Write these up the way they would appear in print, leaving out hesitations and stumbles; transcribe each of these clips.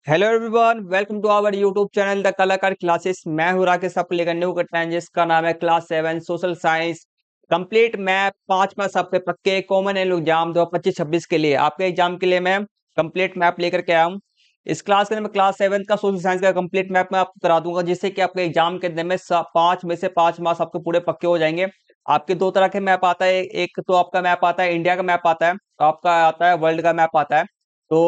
Hello everyone, welcome to our YouTube channel the Kalakar classes. मैं हूं राकेश, आप लेकर न्यू करते हैं जिसका नाम है class 7 social science complete map 5 सबके पक्के कॉमन एग्जाम 2025-26 के लिए। आपके एग्जाम के लिए मैं कंप्लीट मैप लेकर के आया हूं। इस क्लास के अंदर मैं क्लास 7 का सोशल साइंस का कंप्लीट मैप मैं आपको करा दूंगा, जिससे कि आपके एग्जाम के अंदर में 5 में से 5 मार्क्स आपके पूरे पक्के हो जाएंगे। आपके दो तरह के मैप आता है, एक तो आपका मैप आता है इंडिया का मैप आता है, आपका आता है वर्ल्ड का मैप आता है। तो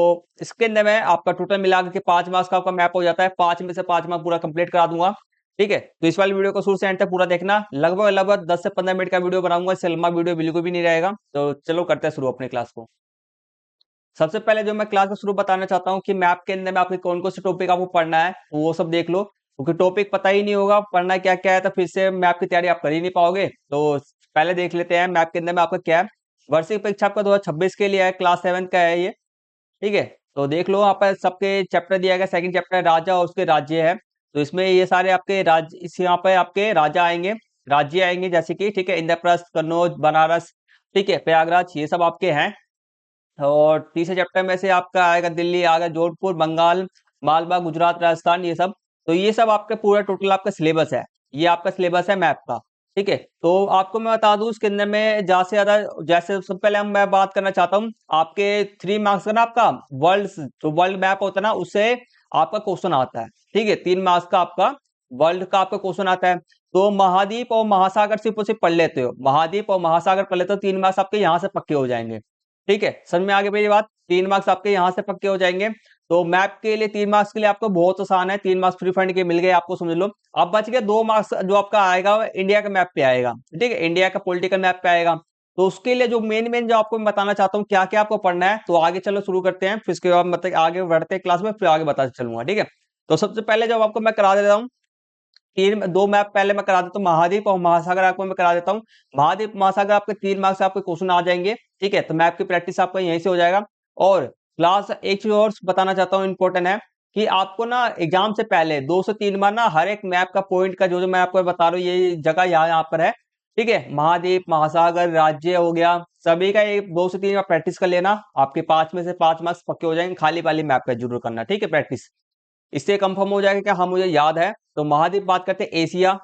इसके अंदर में आपका टोटल मिला के 5 मार्क्स का आपका मैप हो जाता है। 5 में से 5 मार्क्स पूरा कंप्लीट करा दूंगा। ठीक है, तो इस वाली वीडियो को शुरू से एंड तक पूरा देखना। लगभग लगभग 10 से 15 मिनट का वीडियो बनाऊंगा, इससे लंबा वीडियो बिल्कुल भी नहीं रहेगा। तो चलो करते हैं शुरू अपने क्लास को। सबसे पहले जो मैं क्लास का शुरू बताना चाहता हूँ कि मैप के अंदर में आपके कौन कौन से टॉपिक आपको पढ़ना है, तो वो सब देख लो, क्योंकि टॉपिक पता ही नहीं होगा पढ़ना क्या क्या है तो फिर से मैप की तैयारी आप कर ही नहीं पाओगे। तो पहले देख लेते हैं मैप के अंदर में आपका क्या है। वार्षिक परीक्षा आपका 2026 के लिए है, क्लास 7 का है ये। ठीक है, तो देख लो, आप सबके चैप्टर दिया गया। सेकंड चैप्टर राजा और उसके राज्य है। तो इसमें ये सारे आपके राज्य, इस यहाँ पे आपके राजा आएंगे, राज्य आएंगे, जैसे कि ठीक है इंद्रप्रस्थ, कन्नौज, बनारस, ठीक है प्रयागराज, ये सब आपके हैं। और तीसरे चैप्टर में से आपका आएगा दिल्ली, आएगा जोधपुर, बंगाल, मालवा, गुजरात, राजस्थान, ये सब। तो ये सब आपके पूरा टोटल आपका सिलेबस है। ये आपका सिलेबस है मैप का। ठीक है, तो आपको मैं बता दूं इसके अंदर में ज्यादा से ज्यादा, जैसे सबसे पहले मैं बात करना चाहता हूँ आपके 3 मार्क्स का ना, आपका वर्ल्ड जो वर्ल्ड मैप होता है ना, उससे आपका क्वेश्चन आता है। ठीक है, 3 मार्क्स का आपका वर्ल्ड का आपका क्वेश्चन आता है। तो महाद्वीप और महासागर सिर्फ पढ़ लेते हो, महाद्वीप और महासागर पढ़ लेते हो, 3 मार्क्स आपके यहाँ से पक्के हो जाएंगे। ठीक है, समझ में आगे मेरी बात। 3 मार्क्स आपके यहाँ से पक्के हो जाएंगे। तो मैप के लिए 3 मार्क्स के लिए आपको बहुत आसान है, 3 मार्क्स फ्री फंड के मिल गए आपको, समझ लो। अब बच गए 2 मार्क्स जो आपका आएगा वो इंडिया के मैप पे आएगा। ठीक है, इंडिया का पॉलिटिकल मैप पे आएगा। तो उसके लिए जो मेन मेन जो आपको मैं बताना चाहता हूँ क्या क्या आपको पढ़ना है, तो आगे चलो शुरू करते हैं, फिर इसके बाद मतलब आगे बढ़ते हैं क्लास में, फिर आगे बताते चलूंगा। ठीक है, तो सबसे पहले जब आपको मैं करा देता हूँ 2 मैप पहले मैं करा देता हूँ, महाद्वीप और महासागर आपको मैं करा देता हूँ। महाद्वीप महासागर आपके 3 मार्क्स से आपके क्वेश्चन आ जाएंगे। ठीक है, तो मैप की प्रैक्टिस आपका यहीं से हो जाएगा। और क्लास एक चीज और बताना चाहता हूँ, इंपॉर्टेंट है कि आपको ना एग्जाम से पहले 2 से 3 बार ना हर एक मैप का पॉइंट का जो जो मैं आपको बता रहा हूँ, ये जगह यहाँ पर है। ठीक है, महाद्वीप, महासागर, राज्य हो गया, सभी का एक 2 से 3 बार प्रैक्टिस कर लेना। आपके 5 में से 5 मार्क्स पक्के हो जाएंगे। खाली वाली मैप का जरूर करना, ठीक है प्रैक्टिस। इससे कंफर्म हो जाएगा कि हाँ मुझे याद है। तो महाद्वीप बात करते हैं एशिया।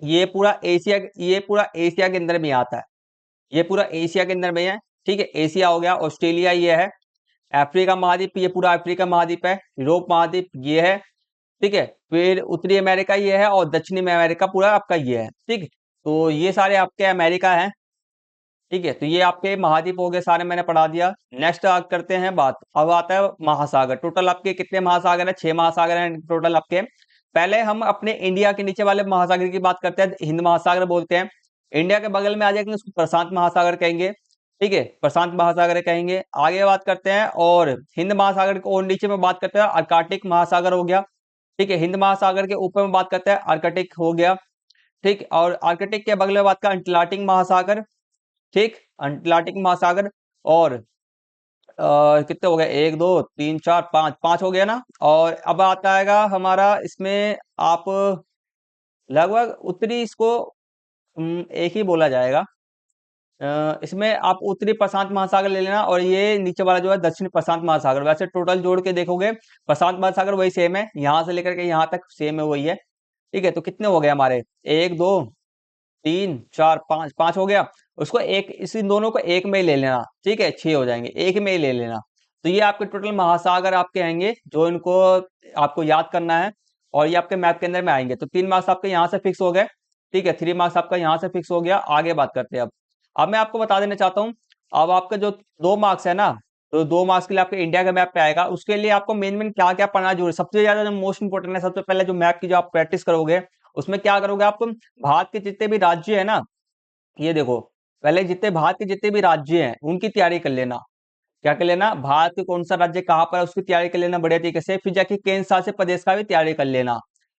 ये पूरा एशिया के अंदर में आता है। ये पूरा एशिया के अंदर में है। ठीक है, एशिया हो गया, ऑस्ट्रेलिया ये है। अफ्रीका महाद्वीप, ये पूरा अफ्रीका महाद्वीप है। यूरोप महाद्वीप ये है। ठीक है, फिर उत्तरी अमेरिका ये है, और दक्षिणी अमेरिका पूरा आपका ये है। ठीक है, तो ये सारे आपके अमेरिका हैं। ठीक है, तो ये आपके महाद्वीप हो गए सारे, मैंने पढ़ा दिया। नेक्स्ट करते हैं बात, अब आता है महासागर। टोटल आपके कितने महासागर है? 6 महासागर हैं टोटल आपके। पहले हम अपने इंडिया के नीचे वाले महासागर की बात करते हैं, हिंद महासागर बोलते हैं। इंडिया के बगल में आ जाएंगे, उसको प्रशांत महासागर कहेंगे। ठीक है, प्रशांत महासागर कहेंगे। आगे बात करते हैं, और हिंद महासागर को और नीचे में बात करते हैं अर्कटिक महासागर हो गया। ठीक है, हिंद महासागर के ऊपर में बात करते हैं अर्कटिक हो गया। ठीक, और अर्कटिक के बगल में बात का अंटार्कटिक महासागर। ठीक, अंटार्कटिक महासागर। और कितने हो गए? 1 2 3 4 5, 5 हो गया ना। और अब आता आएगा हमारा इसमें, आप लगभग उत्तरी इसको एक ही बोला जाएगा। इसमें आप उत्तरी प्रशांत महासागर ले लेना, और ये नीचे वाला जो है दक्षिण प्रशांत महासागर। वैसे टोटल जोड़ के देखोगे प्रशांत महासागर वही सेम है, यहाँ से लेकर के यहाँ तक सेम है, वही है। ठीक है, तो कितने हो गए हमारे? 1 2 3 4 5, 5 हो गया। उसको एक, इसी दोनों को एक में ही ले लेना। ठीक है, 6 हो जाएंगे, एक में ही ले लेना। तो ये आपके टोटल महासागर आपके आएंगे, जो इनको आपको याद करना है, और ये आपके मैप के अंदर में आएंगे। तो 3 मार्क्स आपके यहाँ से फिक्स हो गए। ठीक है, 3 मार्क्स आपका यहाँ से फिक्स हो गया। आगे बात करते हैं। अब मैं आपको बता देना चाहता हूँ, अब आपका जो 2 मार्क्स है ना, तो 2 मार्क्स के लिए आपके इंडिया का मैप पे आएगा। उसके लिए आपको मेन मेन क्या क्या पढ़ना जरूरी है, सबसे ज्यादा जो मोस्ट इंपोर्टेंट है, सबसे पहले जो मैप की जो आप प्रैक्टिस करोगे, उसमें क्या करोगे आप? भारत के जितने भी राज्य है ना, ये देखो, पहले जितने भारत के जितने भी राज्य हैं उनकी तैयारी कर लेना। क्या कर लेना? भारत के कौन सा राज्य कहाँ पर है उसकी तैयारी कर लेना बढ़िया तरीके से। फिर जाके केंद्र शासित प्रदेश का भी तैयारी कर लेना।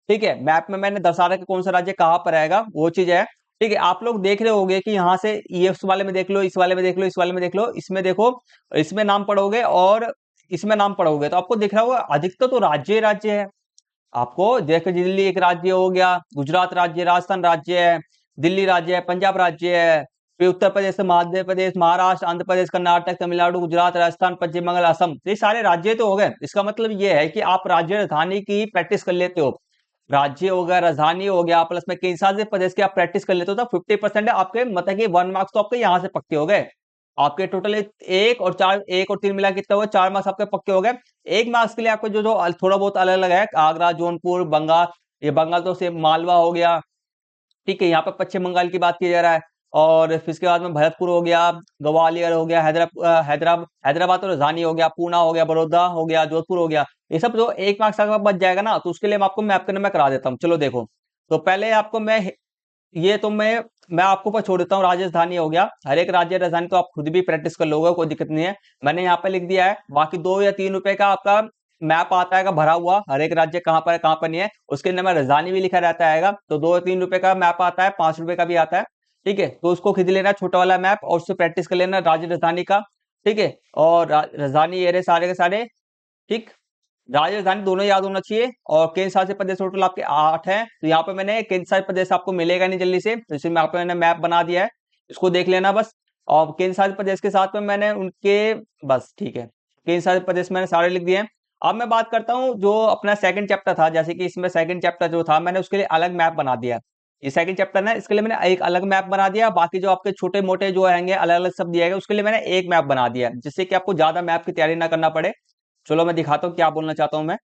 ठीक है, मैप में मैंने दर्शा रहा कि कौन सा राज्य कहाँ पर आएगा, वो चीज है। ठीक है, आप लोग देख रहे होंगे कि यहाँ से ये इस वाले में देख लो, इस वाले में देख लो, इस वाले में देख लो, इसमें देखो, इसमें नाम पढ़ोगे और इसमें नाम पढ़ोगे, तो आपको दिख रहा होगा अधिकतर तो राज्य ही राज्य है। आपको देखो, दिल्ली एक राज्य हो गया, गुजरात राज्य, राजस्थान राज्य है, दिल्ली राज्य है, पंजाब राज्य है, फिर उत्तर प्रदेश, मध्य प्रदेश, महाराष्ट्र, आंध्र प्रदेश, कर्नाटक, तमिलनाडु, गुजरात, राजस्थान, पश्चिम बंगाल, असम, तो ये सारे राज्य तो हो गए। इसका मतलब ये है कि आप राज्य राजधानी की प्रैक्टिस कर लेते हो, राज्य हो गया, राजधानी हो गया, प्लस में केंद्र प्रदेश की आप प्रैक्टिस कर लेते हो, तो 50% आपके मतलब कि 1 मार्क्स तो आपके यहाँ से पक्के हो गए। आपके टोटल एक और चार, एक और तीन मिला कितना हुआ, 4 मार्क्स आपके पक्के हो गए। 1 मार्क्स के लिए आपको जो जो थोड़ा बहुत अलग अलग है, आगरा, जौनपुर, बंगाल, ये बंगाल तो से मालवा हो गया, ठीक है, यहाँ पे पश्चिम बंगाल की बात की जा रहा है। और फिर इसके बाद में भरतपुर हो गया, ग्वालियर हो गया, हैदराबाद तो राजधानी हो गया, पूना हो गया, बड़ौदा हो गया, जोधपुर हो गया, ये सब जो 1 मार्क्स अगर बच जाएगा ना, तो उसके लिए मैं आपको मैप करने में करा देता हूँ। चलो देखो, तो पहले आपको ये तो मैं आपको ऊपर छोड़ देता हूँ। राजधानी हो गया, हर एक राज्य राजधानी तो आप खुद भी प्रैक्टिस कर लोगे, कोई दिक्कत नहीं है। मैंने यहाँ पे लिख दिया है। बाकी 2 या 3 रुपए का आपका मैप आता है भरा हुआ, हर एक राज्य कहाँ पर है कहाँ पर नहीं है, उसके अंदर में राजधानी भी लिखा रहता है। तो 2 या 3 रुपए का मैप आता है, 5 रुपए का भी आता है, ठीक है। तो उसको खरीद लेना छोटा वाला मैप, और उससे प्रैक्टिस कर लेना राज्य राजधानी का, ठीक है। और राजधानी ये रहे सारे के सारे, ठीक। राज्य राजधानी दोनों याद होना चाहिए। और केंद्र शासित प्रदेश टोटल आपके 8 हैं। तो यहाँ पे मैंने केंद्र शासित प्रदेश आपको मिलेगा नहीं जल्दी से, तो इसमें यहाँ पे मैंने मैप बना दिया है, इसको देख लेना बस। और केंद्र शासित प्रदेश के साथ में मैंने उनके, बस ठीक है, केंद्र शासित प्रदेश मैंने सारे लिख दिए हैं। अब मैं बात करता हूँ जो अपना सेकंड चैप्टर था, जैसे कि इसमें सेकंड चैप्टर जो था मैंने उसके लिए अलग मैप बना दिया। ये सेकंड चैप्टर ना, इसके लिए मैंने एक अलग मैप बना दिया। बाकी जो आपके छोटे मोटे जो आएंगे अलग अलग सब दिया गया, उसके लिए मैंने एक मैप बना दिया, जिससे कि आपको ज्यादा मैप की तैयारी ना करना पड़े। चलो मैं दिखाता हूँ क्या बोलना चाहता हूँ मैं।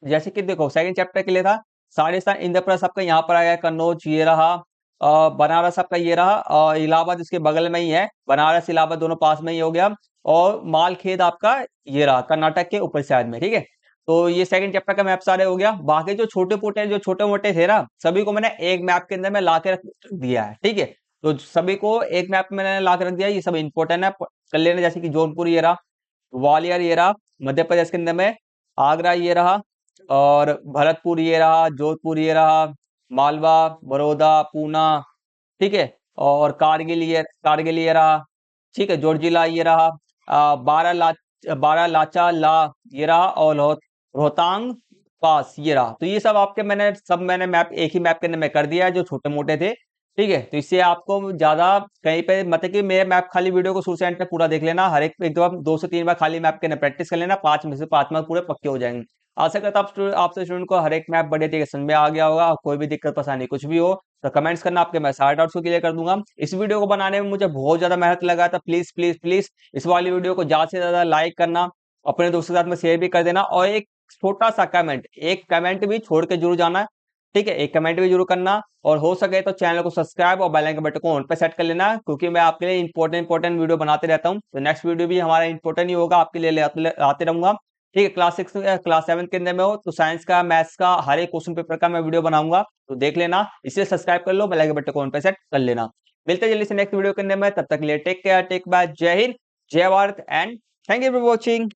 जैसे कि देखो, सेकंड चैप्टर के लिए था राजस्थान, इंद्रप्रस्थ आपका यहाँ पर आया, कन्नौज ये रहा, बनारस आपका ये रहा, और इलाहाबाद इसके बगल में ही है, बनारस इलाहाबाद दोनों पास में ही हो गया। और मालखेड़ आपका ये रहा, कर्नाटक के ऊपर साइड में, ठीक है। तो ये सेकंड चैप्टर का मैप सारे हो गया। बाकी जो छोटे मोटे थे ना, सभी को मैंने एक मैप के अंदर में ला के रख दिया है, ठीक है। तो सभी को एक मैप में मैंने ला के रख दिया, ये सब इंपॉर्टेंट है, कर लेना। जैसे कि जौनपुर ये रहा, ग्वालियर ये रहा मध्य प्रदेश के अंदर में, आगरा ये रहा, और भरतपुर ये रहा, जोधपुर ये रहा, मालवा, बड़ौदा, पूना, ठीक है। और कारगिल ये रहा, ठीक है, जोड़जिला ये रहा, बारह लाचा ला ये रहा, और रोहतांग पास ये रहा। तो ये सब आपके मैंने मैप एक ही मैप के अंदर में कर दिया है, जो छोटे मोटे थे, ठीक है। तो इससे आपको ज्यादा कहीं पे मतलब कि मेरे मैप खाली वीडियो को शुरू से एंड तक पूरा देख लेना, हर एक दो 2 से 3 बार खाली मैप के अंदर प्रैक्टिस कर लेना, 5 में से 5 मार्क पूरे पक्के हो जाएंगे। आशा करता हूँ आपसे स्टूडेंट को हर एक मैप बढ़िया तरीके से समझ में आ गया होगा। कोई भी दिक्कत परेशानी कुछ भी हो तो कमेंट्स करना, आपके मैं सारे डाउट्स को क्लियर कर दूंगा। इस वीडियो को बनाने में मुझे बहुत ज्यादा मेहनत लगा था, प्लीज प्लीज प्लीज इस वाली वीडियो को ज्यादा से ज्यादा लाइक करना, अपने दोस्तों के साथ में शेयर भी कर देना, और एक छोटा सा कमेंट, एक कमेंट भी छोड़ के जरूर जाना, ठीक है, एक कमेंट भी जरूर करना। और हो सके तो चैनल को सब्सक्राइब और बेल आइकन बटन को ऑन पे सेट कर लेना, क्योंकि मैं आपके लिए इंपॉर्टेंट वीडियो बनाते रहता हूँ। तो नेक्स्ट वीडियो भी हमारा इंपॉर्टेंट ही होगा, आपके लिए आते रहूंगा, ठीक है। क्लास 6 क्लास 7 के अंदर में हो तो साइंस का, मैथ्स का, हर एक क्वेश्चन पेपर का मैं वीडियो बनाऊंगा, तो देख लेना। इसे सब्सक्राइब कर लो, बेल आइकन बटन को ऑन पे सेट कर लेना। मिलते हैं जल्दी से नेक्स्ट वीडियो के अंदर में, तब तक के लिए टेक केयर, टेक बाय, जय हिंद, जय Bharat, and thank you for watching.